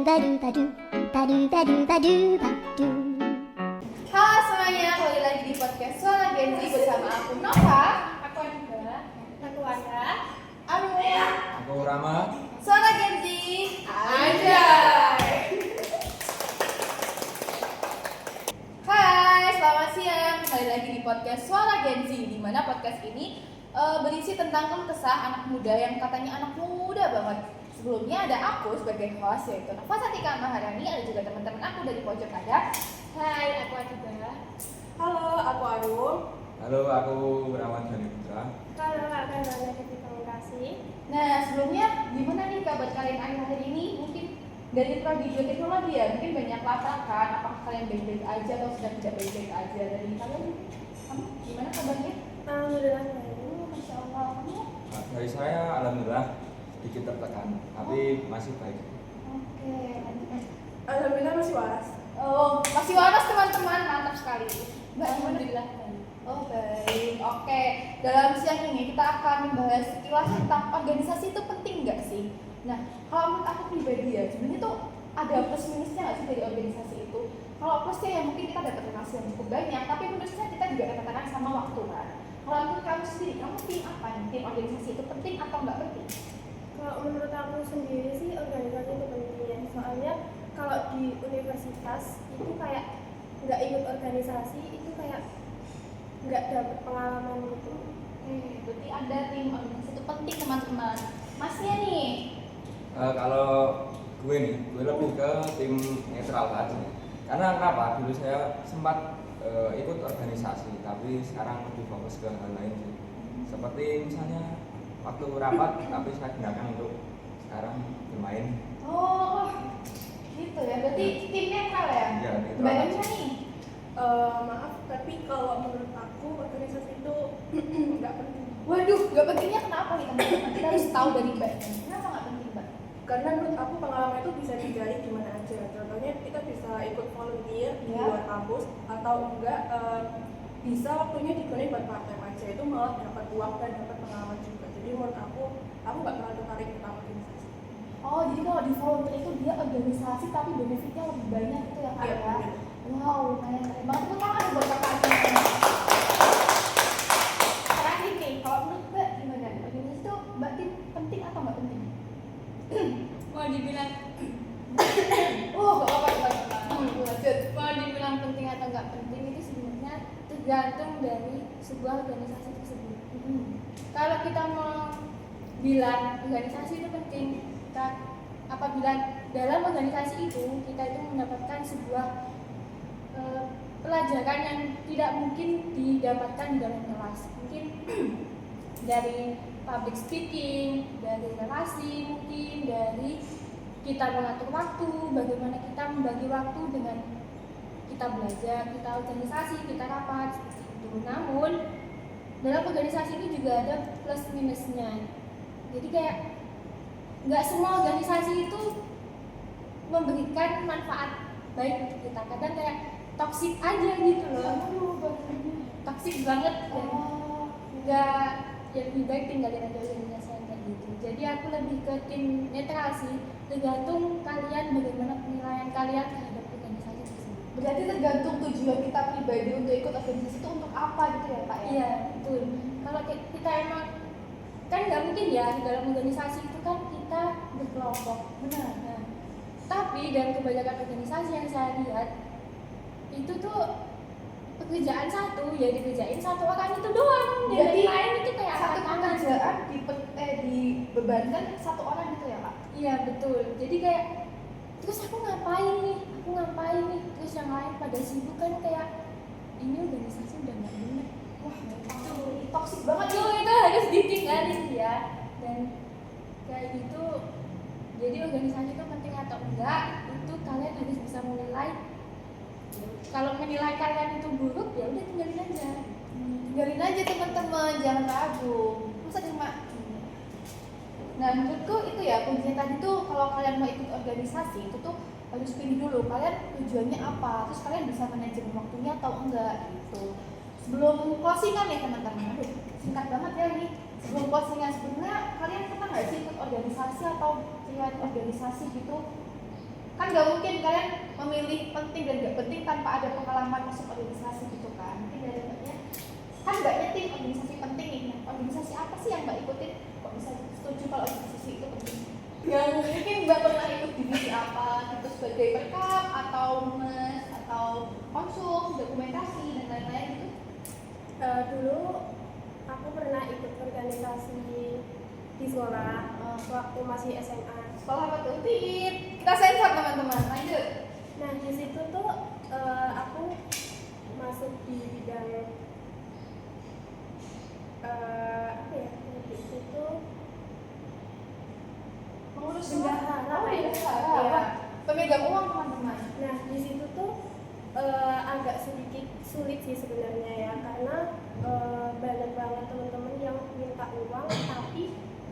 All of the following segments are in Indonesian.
Halo semuanya, kembali lagi di podcast Suara Gen Z bersama aku Nova, Aku Anida, aku Wanda, aku Aku Rama. Suara Gen Z aja. Hai, selamat siang. Kembali lagi di podcast Suara Gen Z, di mana podcast ini berisi tentang keluh kesah anak muda yang katanya anak muda banget. Sebelumnya ada aku sebagai host, yaitu Nova Satika Maharani. Ada juga teman-teman aku dari pojok ada. hai, aku Anida. Halo, aku Arum. Halo, aku Berawan Dhani Putra. Halo, aku Nanda dari Komunikasi. Nah, sebelumnya gimana nih kabar kalian akhir-akhir ini? Mungkin dari prodi teknologi ya, mungkin banyak latar kan. Apakah kalian baik-baik aja atau sedang tidak baik-baik aja? Dari kalian, kamu gimana kabarnya? Alhamdulillah baik. Masya Allah, kamu? Dari saya alhamdulillah sedikit tertekan, tapi masih baik. Oke, lanjut. Alhamdulillah masih waras. Oh, masih waras teman-teman, mantap sekali. Mbak, gimana? Alhamdulillah baik. Oh baik, oke. Dalam siang ini kita akan membahas sekilas tentang organisasi itu penting nggak sih? Nah, kalau menurut aku pribadi ya, sebenarnya tuh ada plus minusnya nggak sih dari organisasi itu? Kalau plusnya ya mungkin kita dapat relasi yang cukup banyak, tapi minusnya kita juga katakan sama waktu kan. Kalau menurut kamu sendiri, kamu tim apa nih? Tim organisasi itu penting atau nggak penting? Kalau menurut aku sendiri sih organisasi itu penting ya. Soalnya kalau di universitas itu kayak nggak ikut organisasi itu kayak nggak dapet pengalaman gitu. Berarti ada tim organisasi itu penting teman-teman. Masnya nih? Kalau gue lebih ke tim netral aja. Karena kenapa? Dulu saya sempat ikut organisasi, tapi sekarang lebih fokus ke hal lain sih. Seperti misalnya waktu rapat, tapi saya gunakan untuk sekarang bermain. Oh, gitu ya. Berarti tim netral ya? Iya, netral. Mbak Emma nih? Maaf, tapi kalau menurut aku organisasi itu nggak penting. Waduh, nggak pentingnya kenapa nih teman-teman? Kita harus tahu dari Mbak. Kenapa nggak penting Mbak? Karena menurut aku pengalaman itu bisa digali di mana aja. Contohnya kita bisa ikut volunteer di Ya. luar kampus atau enggak bisa waktunya digunakan buat part time aja. Itu malah dapat uang dan dapat pengalaman juga. Jadi menurut aku nggak terlalu tertarik tentang organisasi. Oh, jadi kalau di volunteer itu dia organisasi tapi benefitnya lebih banyak gitu ya Kak Iya, ya? bener. Wow, lumayan keren banget. Itu kan ada buat kakak aja. Terakhir nih, kalau menurut Mbak gimana? Organisasi itu Mbak tim penting atau nggak penting? Mau dibilang Gak apa-apa, lanjut. mau dibilang penting atau nggak penting itu sebenarnya tergantung dari sebuah organisasi tersebut. Kalau kita mau bilang organisasi itu penting, apabila dalam organisasi itu kita itu mendapatkan sebuah pelajaran yang tidak mungkin didapatkan di dalam kelas. Mungkin dari public speaking, dari relasi, mungkin dari kita mengatur waktu, bagaimana kita membagi waktu dengan kita belajar, kita organisasi, kita rapat seperti itu. Namun dalam organisasi itu juga ada plus minusnya. Jadi kayak nggak semua organisasi itu memberikan manfaat baik untuk kita. Kadang kayak toksik aja gitu loh. Toksik banget dan nggak, ya lebih baik tinggalin aja organisasi yang kayak gitu. Jadi aku lebih ke tim netral sih, tergantung kalian bagaimana penilaian kalian terhadap organisasi tersebut. Berarti tergantung tujuan kita pribadi untuk ikut organisasi itu untuk apa gitu ya Pak ya? Iya betul. Kalau kita emang kan nggak mungkin ya dalam organisasi itu kan kita berkelompok. Benar. Nah, tapi dalam kebanyakan organisasi yang saya lihat itu tuh pekerjaan satu ya dikerjain satu orang itu doang. Jadi Yang lain itu kayak satu angkat tangan. pekerjaan dibebankan satu orang gitu ya Pak? Iya betul. Jadi kayak terus aku ngapain nih? Terus yang lain pada sibuk kan kayak ini organisasi udah nggak benar. Wah, toksik banget Itu harus ditinggalin ya. Dan kayak gitu. Jadi organisasi itu penting atau enggak itu kalian harus bisa menilai. Kalau menilai kalian itu buruk ya udah tinggalin aja. Tinggalin aja teman-teman, jangan ragu. Masa cuma Nah, menurutku itu ya kuncinya tadi tuh kalau kalian mau ikut organisasi itu tuh harus pilih dulu kalian tujuannya apa, terus kalian bisa manajemen waktunya atau enggak gitu. Sebelum closingan ya teman-teman, aduh singkat banget ya ini. Sebelum closingan sebenarnya kalian pernah nggak sih ikut organisasi atau lihat organisasi gitu? Kan nggak mungkin kalian memilih penting dan nggak penting tanpa ada pengalaman masuk organisasi gitu kan. Mungkin dari mbaknya kan mbaknya tim organisasi penting nih. Nah, organisasi apa sih yang mbak ikutin kok bisa setuju kalau organisasi itu penting? Yang mungkin mbak pernah ikut divisi apa gitu sebagai perkap atau mes atau konsum dokumentasi dan lain-lain gitu. Dulu aku pernah ikut organisasi di sekolah waktu masih SMA. Sekolah apa tuh? Tit. Kita sensor teman-teman. Lanjut. Nah di situ tuh aku masuk di bidang apa ya? Di situ Mengurus bendahara Oh, kayaknya. bendahara. Iya. Pemegang uang teman-teman. Nah di situ tuh agak sedikit sulit sih sebenarnya ya, karena banyak banget teman-teman yang minta uang tapi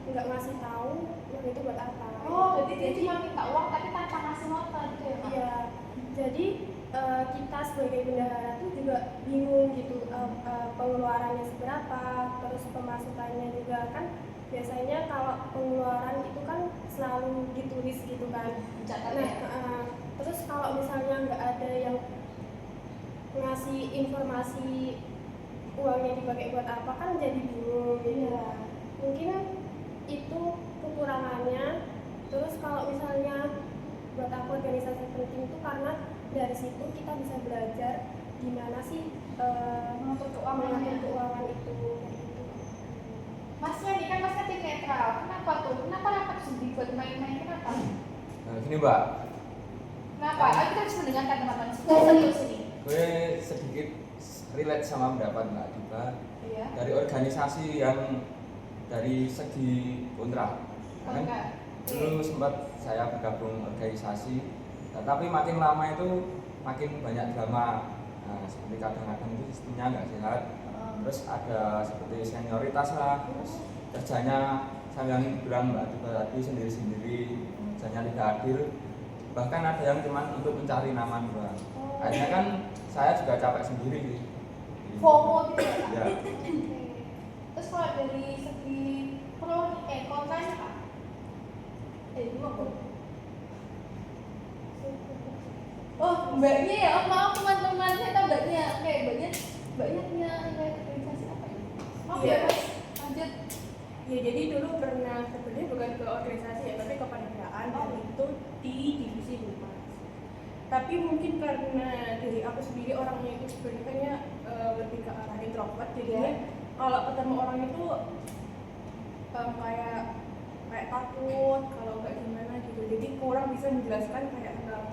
nggak ngasih tahu uang itu buat apa. Oh, berarti dia cuma minta uang tapi tanpa ngasih nota gitu ya, Kak? Iya, jadi kita sebagai bendahara tuh juga bingung gitu pengeluarannya seberapa, terus pemasukannya juga kan biasanya kalau pengeluaran itu kan selalu ditulis gitu kan. Mencatat Nah, ya? terus kalau misalnya nggak ada yang ngasih informasi uangnya dipakai buat apa kan jadi bingung gitu. Iya. Mungkin itu kekurangannya. Terus kalau misalnya buat aku organisasi penting itu karena dari situ kita bisa belajar gimana sih Mengatur mengatur keuangannya. keuangan itu. Masnya nih kan masnya tim netral. Kenapa tuh? Kenapa rapat sedih buat main-main? Kenapa? Nah, gini mbak, Kenapa? Ayo kita harus mendengarkan teman-teman. Serius ini. gue sedikit relate sama pendapat Mbak Diba Iya. dari organisasi yang dari segi kontrak. Kan Oke. dulu sempat saya bergabung organisasi, tapi makin lama itu makin banyak drama. Nah, seperti kadang-kadang itu sistemnya nggak sehat. Terus ada seperti senioritas lah, terus kerjanya saya yang bilang Mbak Diba tadi sendiri-sendiri, kerjanya tidak adil. Bahkan ada yang cuma untuk mencari nama doang. Akhirnya kan saya juga capek sendiri sih. FOMO gitu ya, Kak? Ya. Oke. Terus kalau dari segi kontranya, Kak? Gimana? Oh, mbaknya ya, oh, maaf teman-teman, saya tahu mbaknya. Oke, mbaknya punya riwayat organisasi apa ya? Oh Iya. ya, Mas. Lanjut. Ya jadi dulu pernah sebenarnya bukan ke organisasi ya, tapi ke panitraan dan itu di divisi humas. Tapi mungkin karena dari aku sendiri orangnya itu sebenarnya lebih ke arah introvert, jadinya kalau ketemu orang itu kayak takut kalau nggak gimana gitu. Jadi kurang bisa menjelaskan kayak tentang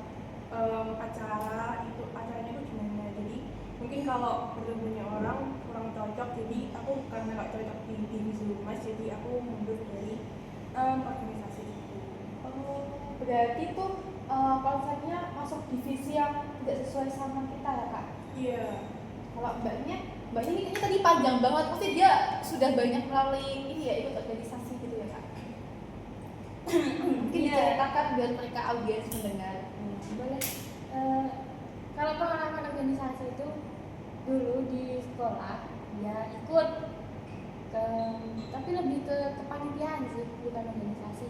acaranya itu gimana. Jadi mungkin kalau bertemunya orang kurang cocok, jadi aku karena nggak cocok di divisi humas, jadi aku mundur dari organisasi itu. Oh, berarti tuh konsepnya masuk divisi yang tidak sesuai sama kita ya, Kak? Iya. Kalau mbaknya ini tadi panjang banget, pasti dia sudah banyak melalui ini ya, ikut organisasi gitu ya, Kak? Mungkin Iya. diceritakan biar mereka audiens mendengar. Boleh. Kalau pengalaman organisasi itu dulu di sekolah ya ikut tapi lebih ke kepanitiaan sih, bukan organisasi.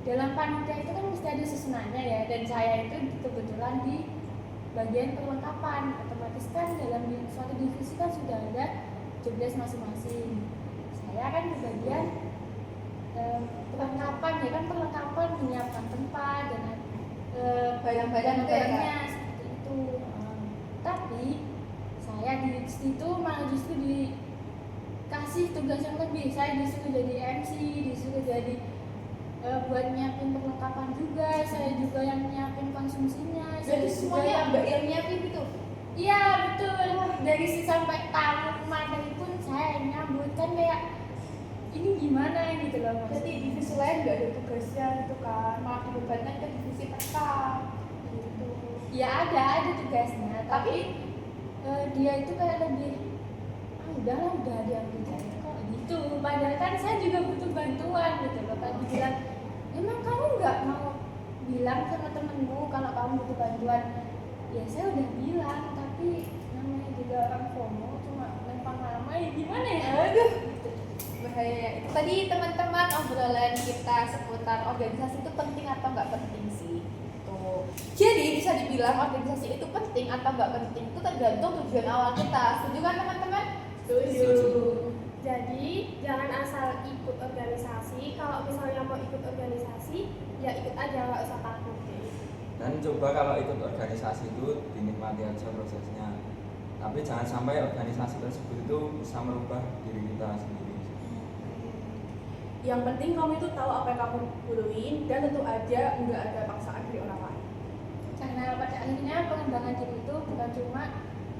Dalam panitia itu kan mesti ada susunannya ya, dan saya itu kebetulan di bagian perlengkapan. Otomatis kan dalam suatu divisi kan sudah ada jobdesk masing-masing. Saya kan di bagian perlengkapan ya kan, perlengkapan menyiapkan tempat dan Barang-barang itu ya, Kak? barangnya seperti itu. Tapi saya di situ malah justru dikasih tugas yang lebih. Saya disuruh jadi MC, disuruh jadi buat nyiapin perlengkapan juga. Saya juga yang nyiapin konsumsinya. Jadi Saya juga semuanya yang mbak yang nyiapin gitu? iya betul. Dari si sampai tamu materi pun saya yang nyambut, kan kayak ini gimana gitu loh Mas. Berarti divisi lain nggak ada tugasnya gitu kan? Malah dibebankan ke divisi perkap gitu. Ya ada tugasnya, tapi dia itu kayak lebih udahlah udah ada yang kerjain kok gitu. Padahal kan saya juga butuh bantuan gitu loh. Kan bilang emang kamu nggak mau bilang sama temenmu kalau kamu butuh bantuan? Ya saya udah bilang, tapi namanya juga orang FOMO cuma lempar nama ya gimana ya? Aduh, Gitu. bahaya ya. Itu tadi teman-teman obrolan kita seputar organisasi itu penting atau nggak penting sih. bilang organisasi itu penting atau nggak penting itu tergantung tujuan awal kita. Setuju kan teman-teman? Setuju. Jadi jangan asal ikut organisasi. Kalau misalnya mau ikut organisasi, ya ikut aja, nggak usah takut. Dan coba kalau ikut organisasi itu dinikmati aja prosesnya. Tapi jangan sampai organisasi tersebut itu bisa merubah diri kita sendiri. Yang penting kamu itu tahu apa yang kamu butuhin dan tentu aja nggak ada paksaan dari orang lain. Karena pada akhirnya pengembangan diri itu bukan cuma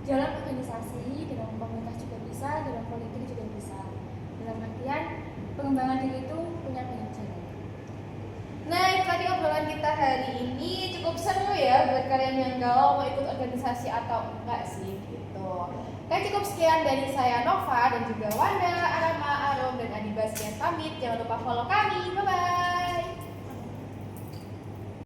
dalam organisasi, dalam komunitas juga bisa, dalam politik juga bisa. Dalam artian pengembangan diri itu punya banyak jalan. Nah, itu tadi obrolan kita hari ini. Cukup seru ya buat kalian yang galau mau ikut organisasi atau enggak sih gitu. Oke, cukup sekian dari saya Nova dan juga Wanda, Arama, Arom, dan Adi Bastian pamit. Jangan lupa follow kami. Bye-bye.